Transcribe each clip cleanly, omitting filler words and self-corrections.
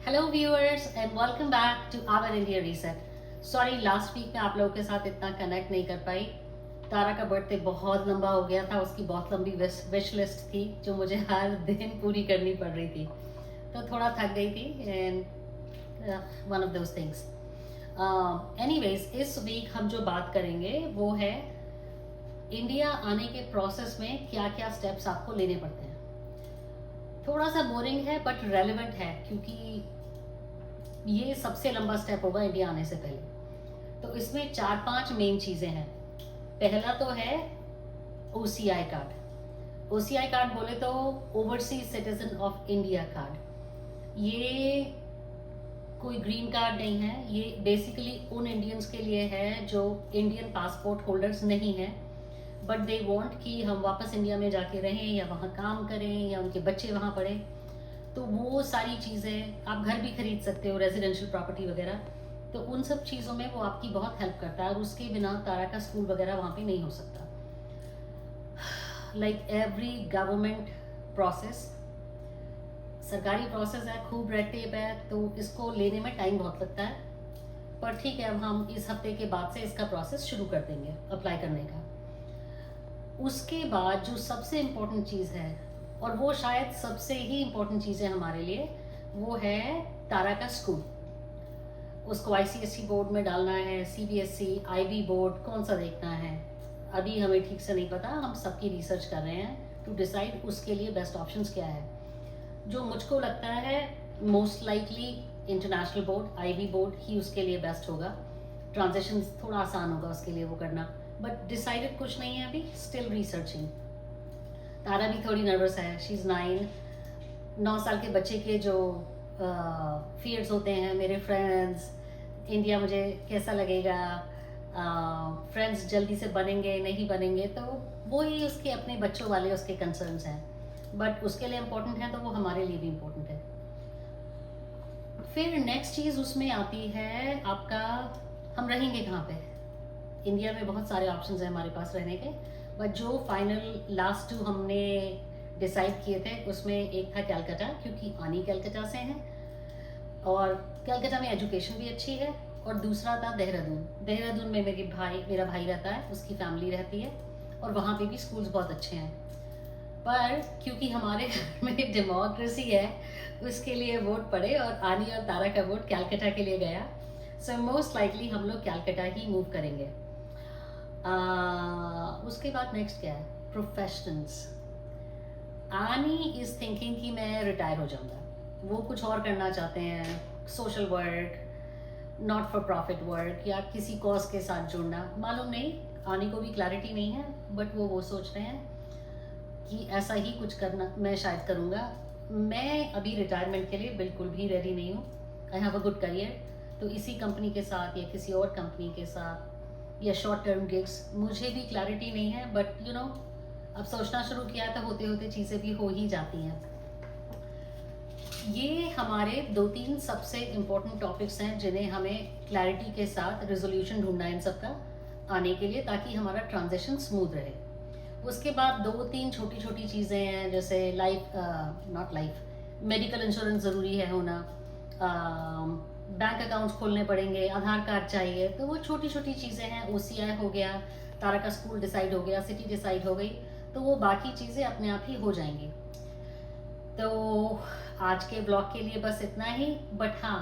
Hello viewers and welcome back to our India reset. Sorry last week में आप लोगों के साथ इतना कनेक्ट नहीं कर पाई। तारा का बर्थडे बहुत लंबा हो गया था, उसकी बहुत लंबी विश लिस्ट थी जो मुझे हर दिन पूरी करनी पड़ रही थी, तो थोड़ा थक गई थी and one of those things. Anyways, इस वीक हम जो बात करेंगे वो है इंडिया आने के प्रोसेस में क्या क्या स्टेप्स आपको लेने पड़ते हैं। थोड़ा सा बोरिंग है बट रेलेवेंट है, क्योंकि ये सबसे लंबा स्टेप होगा इंडिया आने से पहले। तो इसमें 4-5 मेन चीज़ें हैं। पहला तो है OCI कार्ड। OCI कार्ड बोले तो overseas citizen of India card. ये कोई ग्रीन कार्ड नहीं है, ये बेसिकली उन इंडियंस के लिए है जो इंडियन पासपोर्ट होल्डर्स नहीं हैं, बट दे वांट कि हम वापस इंडिया में जाके रहें या वहाँ काम करें या उनके बच्चे वहाँ पढ़ें। तो वो सारी चीज़ें, आप घर भी खरीद सकते हो, रेजिडेंशियल प्रॉपर्टी वगैरह, तो उन सब चीज़ों में वो आपकी बहुत हेल्प करता है। और उसके बिना तारा का स्कूल वगैरह वहाँ पे नहीं हो सकता। लाइक एवरी गवर्नमेंट प्रोसेस, सरकारी प्रोसेस है, खूब रेड टेप है, तो इसको लेने में टाइम बहुत लगता है। पर ठीक है, अब हम इस हफ्ते के बाद से इसका प्रोसेस शुरू कर देंगे अप्लाई करने का। उसके बाद जो सबसे इम्पोर्टेंट चीज़ है, और वो शायद सबसे ही इम्पोर्टेंट चीज़ है हमारे लिए, वो है तारा का स्कूल। उसको ICSE बोर्ड में डालना है, CBSE, IB बोर्ड, कौन सा देखना है अभी हमें ठीक से नहीं पता। हम सबकी रिसर्च कर रहे हैं टू डिसाइड उसके लिए बेस्ट ऑप्शंस क्या है। जो मुझको लगता है most likely international board, IB board ही उसके लिए बेस्ट होगा। ट्रांजेक्शन थोड़ा आसान होगा उसके लिए वो करना, बट डिसाइडेड कुछ नहीं है अभी, स्टिल रिसर्चिंग। तारा भी थोड़ी नर्वस है, शी इज़ 9 साल के बच्चे के जो फियर्स होते हैं, मेरे फ्रेंड्स, इंडिया मुझे कैसा लगेगा, फ्रेंड्स जल्दी से बनेंगे नहीं बनेंगे, तो वो ही उसके अपने बच्चों वाले उसके कंसर्न्स हैं। बट उसके लिए इम्पोर्टेंट है तो वो हमारे लिए भी इम्पोर्टेंट है। फिर नेक्स्ट चीज़ उसमें आती है आपका, हम रहेंगे कहाँ पे। इंडिया में बहुत सारे ऑप्शंस हैं हमारे पास रहने के, बट जो फाइनल लास्ट 2 हमने डिसाइड किए थे उसमें एक था कलकत्ता, क्योंकि आनी कलकत्ता से हैं और कलकत्ता में एजुकेशन भी अच्छी है। और दूसरा था देहरादून। देहरादून में मेरा भाई रहता है, उसकी फैमिली रहती है, और वहाँ पे भी स्कूल्स बहुत अच्छे हैं। पर क्योंकि हमारे घर में डेमोक्रेसी है, उसके लिए वोट पड़े और आनी और तारा का वोट कलकत्ता के लिए गया। सो मोस्ट लाइकली हम लोग कलकत्ता ही मूव करेंगे। उसके बाद नेक्स्ट क्या है, प्रोफेशंस। आनी इज थिंकिंग कि मैं रिटायर हो जाऊंगा, वो कुछ और करना चाहते हैं, social work, not for profit work, या किसी कॉज के साथ जुड़ना। मालूम नहीं, आनी को भी क्लैरिटी नहीं है, बट वो सोच रहे हैं कि ऐसा ही कुछ करना मैं शायद करूँगा। मैं अभी रिटायरमेंट के लिए बिल्कुल भी रेडी नहीं हूँ। I have a good career, तो इसी कंपनी के साथ या किसी और कंपनी के साथ या शॉर्ट टर्म गिग्स, मुझे भी क्लैरिटी नहीं है, बट अब सोचना शुरू किया तो होते होते चीज़ें भी हो ही जाती हैं। ये हमारे 2-3 सबसे इम्पोर्टेंट टॉपिक्स हैं जिन्हें हमें क्लैरिटी के साथ रेजोल्यूशन ढूंढना है इन सबका आने के लिए, ताकि हमारा ट्रांजेक्शन स्मूथ रहे। उसके बाद 2-3 छोटी छोटी चीज़ें हैं, जैसे मेडिकल इंश्योरेंस ज़रूरी है होना, बैंक अकाउंट्स खोलने पड़ेंगे, आधार कार्ड चाहिए, तो वो छोटी छोटी चीज़ें हैं। OCI हो गया, तारा का स्कूल डिसाइड हो गया, सिटी डिसाइड हो गई, तो वो बाकी चीज़ें अपने आप ही हो जाएंगी। तो आज के ब्लॉग के लिए बस इतना ही, बट हाँ,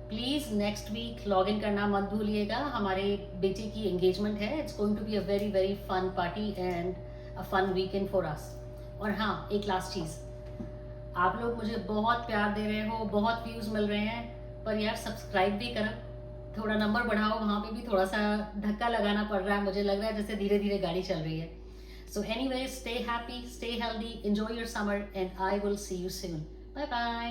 please next week log in करना मत भूलिएगा। हमारे बेटे की एंगेजमेंट है, it's going to be a very very fun party and a fun weekend for us. और हाँ, एक लास्ट चीज़, आप लोग मुझे बहुत प्यार दे रहे हो, बहुत व्यूज़ मिल रहे हैं, पर यार सब्सक्राइब भी करो, थोड़ा नंबर बढ़ाओ। वहाँ पे भी थोड़ा सा धक्का लगाना पड़ रहा है, मुझे लग रहा है जैसे धीरे धीरे गाड़ी चल रही है। So anyways, stay happy, stay healthy, enjoy your summer, and I will see you soon. Bye bye.